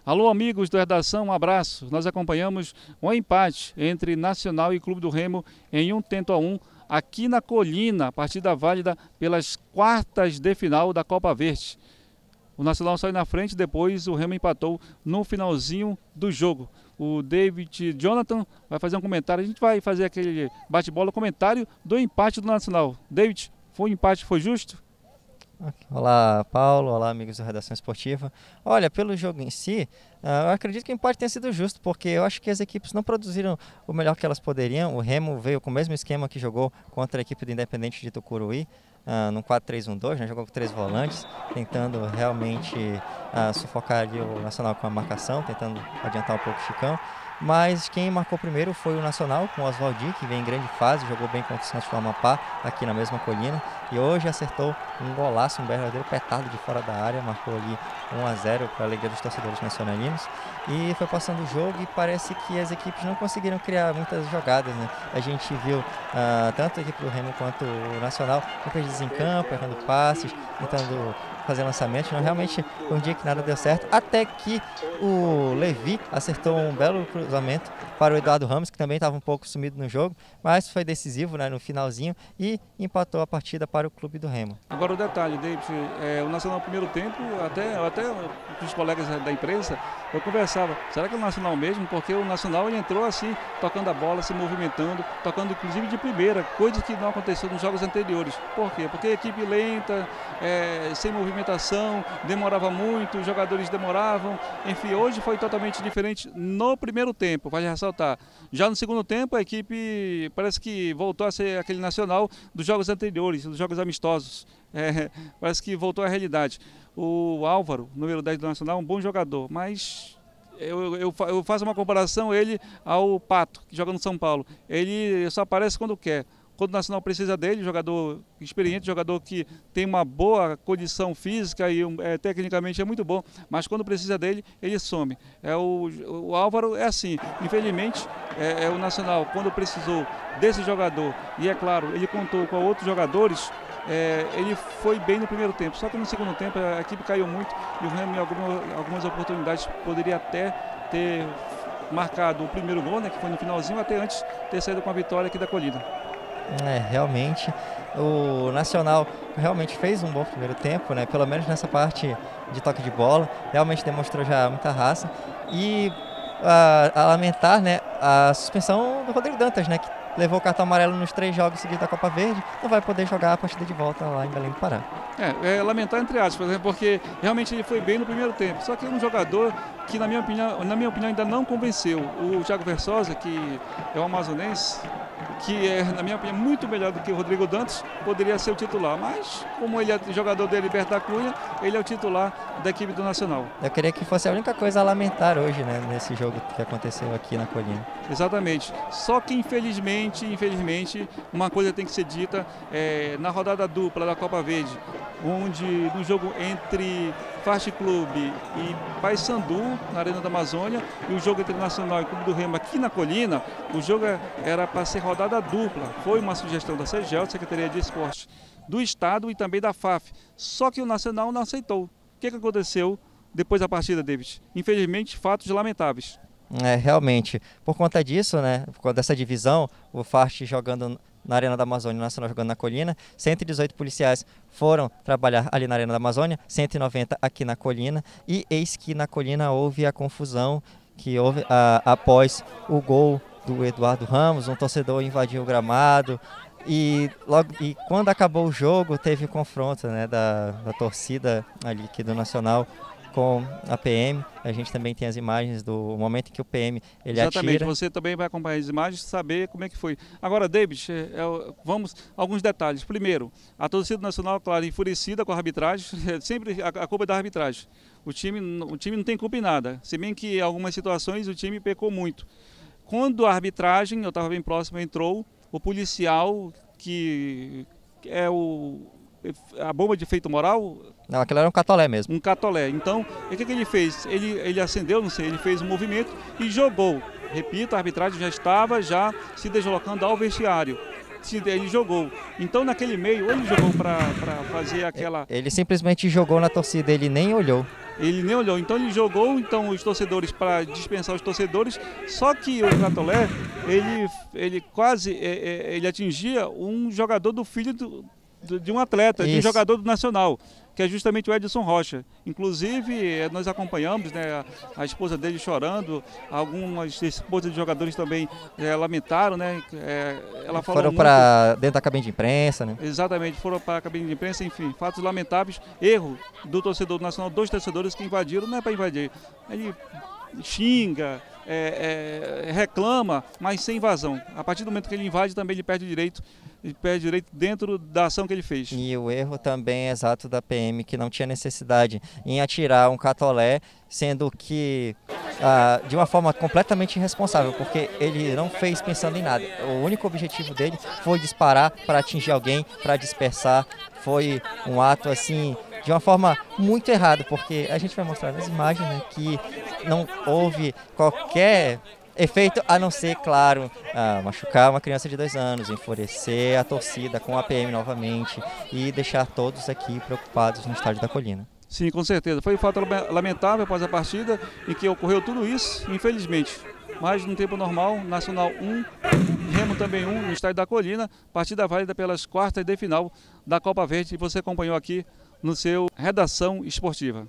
Alô, amigos do Redação, um abraço. Nós acompanhamos um empate entre Nacional e Clube do Remo em 1-1 aqui na Colina, partida válida pelas quartas de final da Copa Verde. O Nacional saiu na frente, depois o Remo empatou no finalzinho do jogo. O David Jonathan vai fazer um comentário, a gente vai fazer aquele bate-bola, comentário do empate do Nacional. David, foi um empate, foi justo? Olá, Paulo. Olá, amigos da Redação Esportiva. Olha, pelo jogo em si, eu acredito que o empate tenha sido justo, porque eu acho que as equipes não produziram o melhor que elas poderiam. O Remo veio com o mesmo esquema que jogou contra a equipe do Independente de Tucuruí, no 4-3-1-2, né? Jogou com 3 volantes, tentando realmente sufocar ali o Nacional com a marcação, tentando adiantar um pouco o Chicão. Mas quem marcou primeiro foi o Nacional, com o Oswaldi, que vem em grande fase, jogou bem contra o Santos do Amapá, aqui na mesma colina. E hoje acertou um golaço, um verdadeiro petardo de fora da área, marcou ali 1-0 para a alegria dos torcedores nacionalinos. E foi passando o jogo e parece que as equipes não conseguiram criar muitas jogadas, né? A gente viu tanto a equipe do Remo quanto o Nacional perdidos em campo, errando passes, tentando fazer lançamentos. Não, realmente foi um dia que nada deu certo, até que o Levi acertou um belo cruzamento para o Eduardo Ramos, que também estava um pouco sumido no jogo, mas foi decisivo, né, no finalzinho, e empatou a partida para o Clube do Remo. Agora o detalhe, David, o Nacional no primeiro tempo, até com os colegas da imprensa, eu conversava, será que é o Nacional mesmo? Porque o Nacional ele entrou assim, tocando a bola, se movimentando, tocando inclusive de primeira, coisa que não aconteceu nos jogos anteriores. Por quê? Porque a equipe lenta, sem movimentação, demorava muito, os jogadores demoravam, enfim, hoje foi totalmente diferente no primeiro tempo, vale ressaltar. Já no segundo tempo, a equipe parece que voltou a ser aquele Nacional dos jogos anteriores, dos jogos amistosos. Parece que voltou à realidade. O Álvaro, número 10 do Nacional, um bom jogador, mas eu faço uma comparação ele ao Pato, que joga no São Paulo. Ele só aparece quando quer. Quando o Nacional precisa dele, jogador experiente, jogador que tem uma boa condição física e tecnicamente é muito bom, mas quando precisa dele, ele some. O Álvaro é assim, infelizmente, o Nacional, quando precisou desse jogador, e é claro, ele contou com outros jogadores, ele foi bem no primeiro tempo, só que no segundo tempo a equipe caiu muito e o Remo em algumas oportunidades poderia até ter marcado o primeiro gol, né, que foi no finalzinho, até antes ter saído com a vitória aqui da Colina. Realmente, o Nacional realmente fez um bom primeiro tempo, né? Pelo menos nessa parte de toque de bola, realmente demonstrou já muita raça. E a lamentar, né, a suspensão do Rodrigo Dantas, né, que levou o cartão amarelo nos 3 jogos seguidos da Copa Verde, não vai poder jogar a partida de volta lá em Belém do Pará. Lamentar entre aspas, por exemplo, porque realmente ele foi bem no primeiro tempo. Só que é um jogador que, na minha opinião, ainda não convenceu. O Thiago Versosa, que é um amazonense, que é, na minha opinião, muito melhor do que o Rodrigo Dantas, poderia ser o titular. Mas, como ele é jogador da Libertad da Cunha, ele é o titular da equipe do Nacional. Eu queria que fosse a única coisa a lamentar hoje, né, nesse jogo que aconteceu aqui na Colina. Exatamente. Só que, infelizmente, uma coisa tem que ser dita, na rodada dupla da Copa Verde, onde no jogo entre Fast Clube e Paysandu, na Arena da Amazônia, e o jogo entre Nacional e Clube do Remo aqui na Colina, o jogo era para ser rodada dupla. Foi uma sugestão da SEGEL, Secretaria de Esporte do Estado e também da FAF. Só que o Nacional não aceitou. O que aconteceu depois da partida, David? Infelizmente, fatos lamentáveis. Realmente, por conta disso, né, por conta dessa divisão, o FART jogando na Arena da Amazônia, o Nacional jogando na Colina, 118 policiais foram trabalhar ali na Arena da Amazônia, 190 aqui na Colina, e eis que na Colina houve a confusão que houve após o gol do Eduardo Ramos, um torcedor invadiu o gramado, e quando acabou o jogo teve o confronto, né, da torcida ali aqui do Nacional com a PM. A gente também tem as imagens do momento em que o PM Exatamente, atira. você também vai acompanhar as imagens, saber como é que foi. Agora, David, vamos alguns detalhes. Primeiro, a torcida nacional, claro, enfurecida com a arbitragem, sempre a culpa é da arbitragem. O time não tem culpa em nada, se bem que em algumas situações o time pecou muito. Quando a arbitragem, eu estava bem próximo, entrou o policial que é a bomba de efeito moral. Não, aquilo era um catolé mesmo. Um catolé. Então, o que ele fez? Ele acendeu, não sei, ele fez um movimento e jogou. Repito, a arbitragem já estava se deslocando ao vestiário. Ele jogou. Então, naquele meio, ele jogou para fazer aquela... Ele simplesmente jogou na torcida, ele nem olhou. Ele nem olhou, então ele jogou então os torcedores para dispensar os torcedores, só que o Catolé, ele quase ele atingia um jogador do filho de um atleta, de um jogador do Nacional, que é justamente o Edson Rocha. Inclusive, nós acompanhamos, né, a esposa dele chorando, algumas esposas de jogadores também lamentaram, né? Ela falou foram para dentro da cabine de imprensa, né? Exatamente, foram para a cabine de imprensa, enfim, fatos lamentáveis, erro do torcedor do Nacional, dois torcedores que invadiram, não é para invadir, ele xinga, reclama, mas sem invasão. A partir do momento que ele invade, também ele perde o direito dentro da ação que ele fez. E o erro também é exato da PM, que não tinha necessidade em atirar um Catolé, sendo que de uma forma completamente irresponsável, porque ele não fez pensando em nada. O único objetivo dele foi disparar para atingir alguém, para dispersar. Foi um ato assim, de uma forma muito errada, porque a gente vai mostrar nas imagens, né, que não houve qualquer efeito a não ser, claro, machucar uma criança de 2 anos, enfurecer a torcida com a PM novamente e deixar todos aqui preocupados no estádio da Colina. Sim, com certeza. Foi um fato lamentável após a partida em que ocorreu tudo isso, infelizmente. Mas no tempo normal, Nacional 1, Remo também 1, no estádio da Colina, partida válida pelas quartas de final da Copa Verde, e você acompanhou aqui no seu Redação Esportiva.